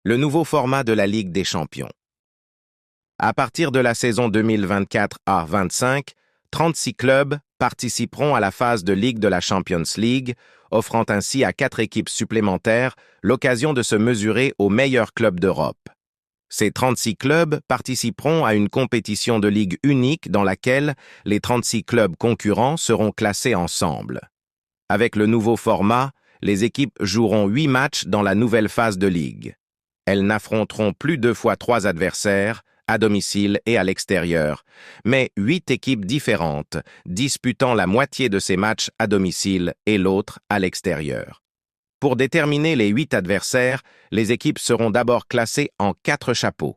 Le nouveau format de la Ligue des champions. À partir de la saison 2024-25, 36 clubs participeront à la phase de Ligue de la Champions League, offrant ainsi à 4 équipes supplémentaires l'occasion de se mesurer aux meilleurs clubs d'Europe. Ces 36 clubs participeront à une compétition de ligue unique dans laquelle les 36 clubs concurrents seront classés ensemble. Avec le nouveau format, les équipes joueront 8 matchs dans la nouvelle phase de ligue. Elles n'affronteront plus 2 fois 3 adversaires, à domicile et à l'extérieur, mais 8 équipes différentes, disputant la moitié de ces matchs à domicile et l'autre à l'extérieur. Pour déterminer les 8 adversaires, les équipes seront d'abord classées en 4 chapeaux.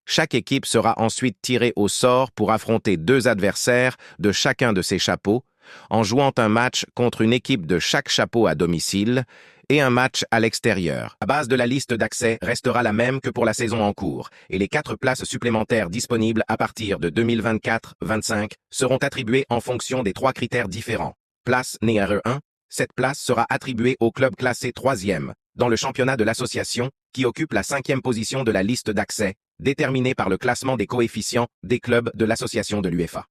Chaque équipe sera ensuite tirée au sort pour affronter 2 adversaires de chacun de ces chapeaux, en jouant un match contre une équipe de chaque chapeau à domicile et un match à l'extérieur. La base de la liste d'accès restera la même que pour la saison en cours, et les 4 places supplémentaires disponibles à partir de 2024-25 seront attribuées en fonction des 3 critères différents. Place numéro 1, cette place sera attribuée au club classé 3e dans le championnat de l'association, qui occupe la 5e position de la liste d'accès, déterminée par le classement des coefficients des clubs de l'association de l'UEFA.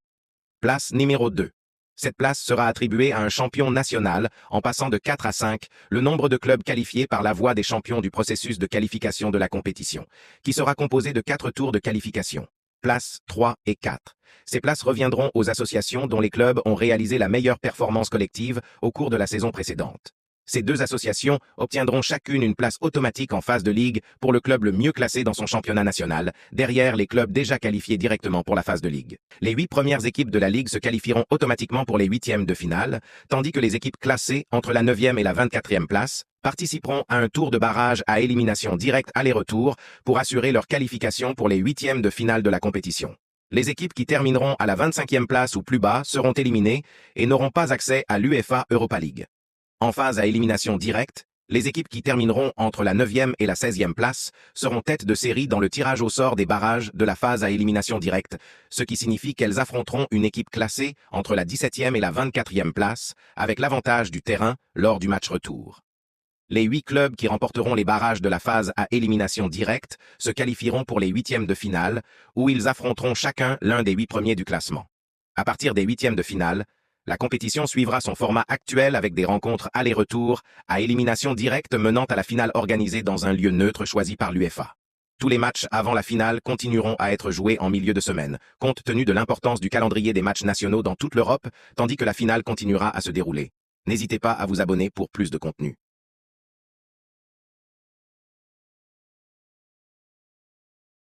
Place numéro 2. Cette place sera attribuée à un champion national en passant de 4 à 5 le nombre de clubs qualifiés par la voie des champions du processus de qualification de la compétition, qui sera composé de 4 tours de qualification. Places 3 et 4. Ces places reviendront aux associations dont les clubs ont réalisé la meilleure performance collective au cours de la saison précédente. Ces 2 associations obtiendront chacune une place automatique en phase de ligue pour le club le mieux classé dans son championnat national, derrière les clubs déjà qualifiés directement pour la phase de ligue. Les 8 premières équipes de la ligue se qualifieront automatiquement pour les 8e de finale, tandis que les équipes classées entre la 9e et la 24e place participeront à un tour de barrage à élimination directe aller-retour pour assurer leur qualification pour les 8e de finale de la compétition. Les équipes qui termineront à la 25e place ou plus bas seront éliminées et n'auront pas accès à l'UEFA Europa League. En phase à élimination directe, les équipes qui termineront entre la 9e et la 16e place seront tête de série dans le tirage au sort des barrages de la phase à élimination directe, ce qui signifie qu'elles affronteront une équipe classée entre la 17e et la 24e place, avec l'avantage du terrain lors du match retour. Les 8 clubs qui remporteront les barrages de la phase à élimination directe se qualifieront pour les 8e de finale, où ils affronteront chacun l'un des 8 premiers du classement. À partir des 8e de finale, la compétition suivra son format actuel avec des rencontres aller-retour à élimination directe menant à la finale organisée dans un lieu neutre choisi par l'UEFA. Tous les matchs avant la finale continueront à être joués en milieu de semaine, compte tenu de l'importance du calendrier des matchs nationaux dans toute l'Europe, tandis que la finale continuera à se dérouler. N'hésitez pas à vous abonner pour plus de contenu.